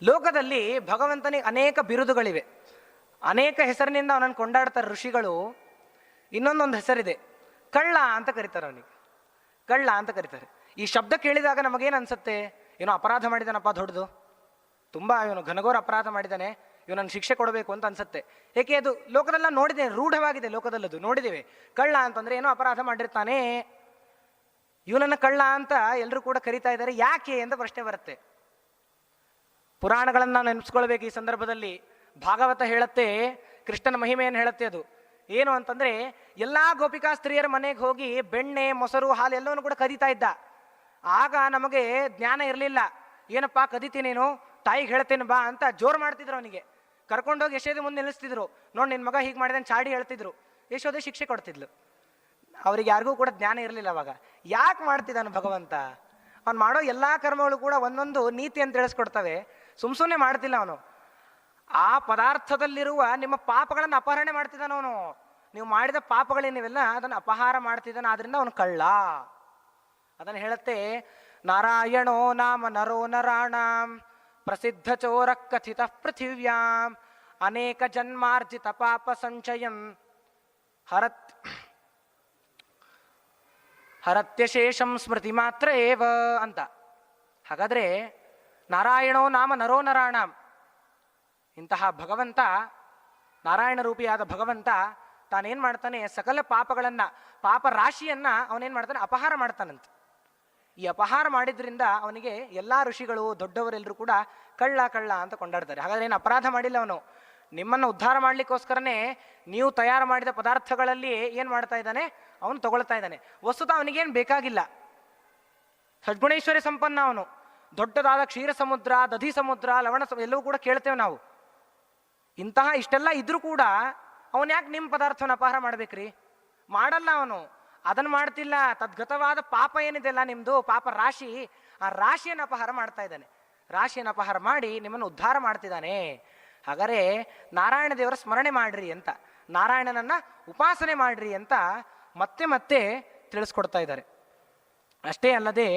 ಲೋಕದಲ್ಲಿ ಭಗವಂತನಿಗೆ ಅನೇಕ ಬಿರುದುಗಳಿವೆ, ಅನೇಕ ಹೆಸರಿನಿಂದ ಅವನನ್ನು ಕೊಂಡಾಡ್ತಾರೆ ಋಷಿಗಳು. ಇನ್ನೊಂದೊಂದು ಹೆಸರಿದೆ, ಕಳ್ಳ ಅಂತ ಕರೀತಾರೆ ಅವನಿಗೆ, ಕಳ್ಳ ಅಂತ ಕರೀತಾರೆ. ಈ ಶಬ್ದ ಕೇಳಿದಾಗ ನಮಗೇನು ಅನ್ಸುತ್ತೆ? ಏನೋ ಅಪರಾಧ ಮಾಡಿದಾನಪ್ಪ ದೊಡ್ಡದು, ತುಂಬ ಇವನು ಘನಘೋರ ಅಪರಾಧ ಮಾಡಿದ್ದಾನೆ, ಇವನನ್ನು ಶಿಕ್ಷೆ ಕೊಡಬೇಕು ಅಂತ ಅನ್ಸುತ್ತೆ. ಏಕೆ ಅದು ಲೋಕದಲ್ಲ ನೋಡಿದ್ದೇವೆ, ರೂಢವಾಗಿದೆ ಲೋಕದಲ್ಲದು ನೋಡಿದ್ದೇವೆ. ಕಳ್ಳ ಅಂತಂದ್ರೆ ಏನೋ ಅಪರಾಧ ಮಾಡಿರ್ತಾನೆ, ಇವನನ್ನು ಕಳ್ಳ ಅಂತ ಎಲ್ಲರೂ ಕೂಡ ಕರೀತಾ ಇದ್ದಾರೆ. ಯಾಕೆ ಅಂತ ಪ್ರಶ್ನೆ ಬರುತ್ತೆ. ಪುರಾಣಗಳನ್ನು ನಾವು ನೆನೆಸ್ಕೊಳ್ಬೇಕು ಈ ಸಂದರ್ಭದಲ್ಲಿ. ಭಾಗವತ ಹೇಳುತ್ತೆ, ಕೃಷ್ಣನ ಮಹಿಮೆಯನ್ನು ಹೇಳುತ್ತೆ. ಅದು ಏನು ಅಂತಂದ್ರೆ, ಎಲ್ಲಾ ಗೋಪಿಕಾ ಸ್ತ್ರೀಯರ ಮನೆಗೆ ಹೋಗಿ ಬೆಣ್ಣೆ, ಮೊಸರು, ಹಾಲು ಎಲ್ಲವನ್ನು ಕೂಡ ಕದೀತಾ ಇದ್ದ. ಆಗ ನಮಗೆ ಜ್ಞಾನ ಇರಲಿಲ್ಲ. ಏನಪ್ಪ ಕದಿತೀನೇನು, ತಾಯಿಗೆ ಹೇಳ್ತೇನೆ ಬಾ ಅಂತ ಜೋರು ಮಾಡ್ತಿದ್ರು. ಅವನಿಗೆ ಕರ್ಕೊಂಡೋಗಿ ಯಶೋದೆ ಮುಂದೆ ನಿಲ್ಲಿಸ್ತಿದ್ರು. ನೋಡಿ ನಿನ್ನ ಮಗ ಹೀಗೆ ಮಾಡಿದಾನೆ ಚಾಡಿ ಹೇಳ್ತಿದ್ರು. ಯಶೋದೆ ಶಿಕ್ಷೆ ಕೊಡ್ತಿದ್ಲು. ಅವ್ರಿಗೆ ಯಾರಿಗೂ ಕೂಡ ಜ್ಞಾನ ಇರಲಿಲ್ಲ ಅವಾಗ. ಯಾಕೆ ಮಾಡ್ತಿದ್ದಾನು ಭಗವಂತ? ಅವ್ನು ಮಾಡೋ ಎಲ್ಲಾ ಕರ್ಮಗಳು ಕೂಡ ಒಂದೊಂದು ನೀತಿ ಅಂತ ತಿಳಿಸ್ಕೊಡ್ತವೆ. ಸುಮ್ಮನೆ ಮಾಡ್ತಿಲ್ಲ ಅವನು. ಆ ಪದಾರ್ಥದಲ್ಲಿರುವ ನಿಮ್ಮ ಪಾಪಗಳನ್ನು ಅಪಹರಣೆ ಮಾಡ್ತಿದ್ದಾನ ಅವನು. ನೀವು ಮಾಡಿದ ಪಾಪಗಳೇನಿವೆಲ್ಲ ಅದನ್ನು ಅಪಹಾರ ಮಾಡ್ತಿದ್ದಾನೆ, ಆದ್ರಿಂದ ಅವನು ಕಳ್ಳ. ಅದನ್ನು ಹೇಳುತ್ತೆ, ನಾರಾಯಣೋ ನಾಮ ನರೋ ನರಾಣಾಂ ಪ್ರಸಿದ್ಧ ಚೋರ ಕಥಿತ ಪೃಥಿವ್ಯಾಂ ಅನೇಕ ಜನ್ಮಾರ್ಜಿತ ಪಾಪ ಸಂಚಯಂ ಹರತ್ಯಶೇಷಂ ಸ್ಮೃತಿ ಮಾತ್ರ ಏವ ಅಂತ. ಹಾಗಾದ್ರೆ ನಾರಾಯಣೋ ನಾಮ ನರೋ ನರಾಣಾಂ, ಇಂತಹ ಭಗವಂತ, ನಾರಾಯಣ ರೂಪಿಯಾದ ಭಗವಂತ ತಾನೇನ್ ಮಾಡ್ತಾನೆ, ಸಕಲ ಪಾಪಗಳನ್ನ, ಪಾಪ ರಾಶಿಯನ್ನ ಅವನೇನ್ ಮಾಡ್ತಾನೆ, ಅಪಹಾರ ಮಾಡ್ತಾನಂತೆ. ಈ ಅಪಹಾರ ಮಾಡಿದ್ರಿಂದ ಅವನಿಗೆ ಎಲ್ಲಾ ಋಷಿಗಳು ದೊಡ್ಡವರೆಲ್ಲರೂ ಕೂಡ ಕಳ್ಳ ಕಳ್ಳ ಅಂತ ಕೊಂಡಾಡ್ತಾರೆ. ಹಾಗಾದ್ರೆ ಏನು ಅಪರಾಧ ಮಾಡಿಲ್ಲ ಅವನು. ನಿಮ್ಮನ್ನು ಉದ್ಧಾರ ಮಾಡ್ಲಿಕ್ಕೋಸ್ಕರನೇ ನೀವು ತಯಾರು ಮಾಡಿದ ಪದಾರ್ಥಗಳಲ್ಲಿ ಏನ್ ಮಾಡ್ತಾ ಇದ್ದಾನೆ, ಅವನು ತಗೊಳ್ತಾ ಇದ್ದಾನೆ. ವಸ್ತುತ ಅವನಿಗೇನು ಬೇಕಾಗಿಲ್ಲ. ಸದ್ಗುಣೇಶ್ವರಿ ಸಂಪನ್ನ ಅವನು. ದೊಡ್ಡದಾದ ಕ್ಷೀರ ಸಮುದ್ರ, ದಧಿ ಸಮುದ್ರ, ಲವಣ ಎಲ್ಲವೂ ಕೂಡ ಕೇಳ್ತೇವೆ ನಾವು. ಇಂತಹ ಇಷ್ಟೆಲ್ಲ ಇದ್ರೂ ಕೂಡ ಅವನು ಯಾಕೆ ನಿಮ್ಮ ಪದಾರ್ಥವನ್ನು ಅಪಹಾರ ಮಾಡ್ಬೇಕ್ರಿ? ಮಾಡಲ್ಲ ಅವನು. ಅದನ್ನು ಮಾಡ್ತಿಲ್ಲ. ತದ್ಗತವಾದ ಪಾಪ ಏನಿದೆ ಅಲ್ಲ ನಿಮ್ದು, ಪಾಪ ರಾಶಿ, ಆ ರಾಶಿಯನ್ನು ಅಪಹಾರ ಮಾಡ್ತಾ ಇದ್ದಾನೆ. ರಾಶಿಯನ್ನು ಅಪಹಾರ ಮಾಡಿ ನಿಮ್ಮನ್ನು ಉದ್ಧಾರ ಮಾಡ್ತಿದ್ದಾನೆ. ಹಾಗಾದರೆ ನಾರಾಯಣ ದೇವರ ಸ್ಮರಣೆ ಮಾಡ್ರಿ ಅಂತ, ನಾರಾಯಣನನ್ನ ಉಪಾಸನೆ ಮಾಡ್ರಿ ಅಂತ ಮತ್ತೆ ಮತ್ತೆ ತಿಳಿಸ್ಕೊಡ್ತಾ ಇದ್ದಾರೆ. ಅಷ್ಟೇ ಅಲ್ಲದೆ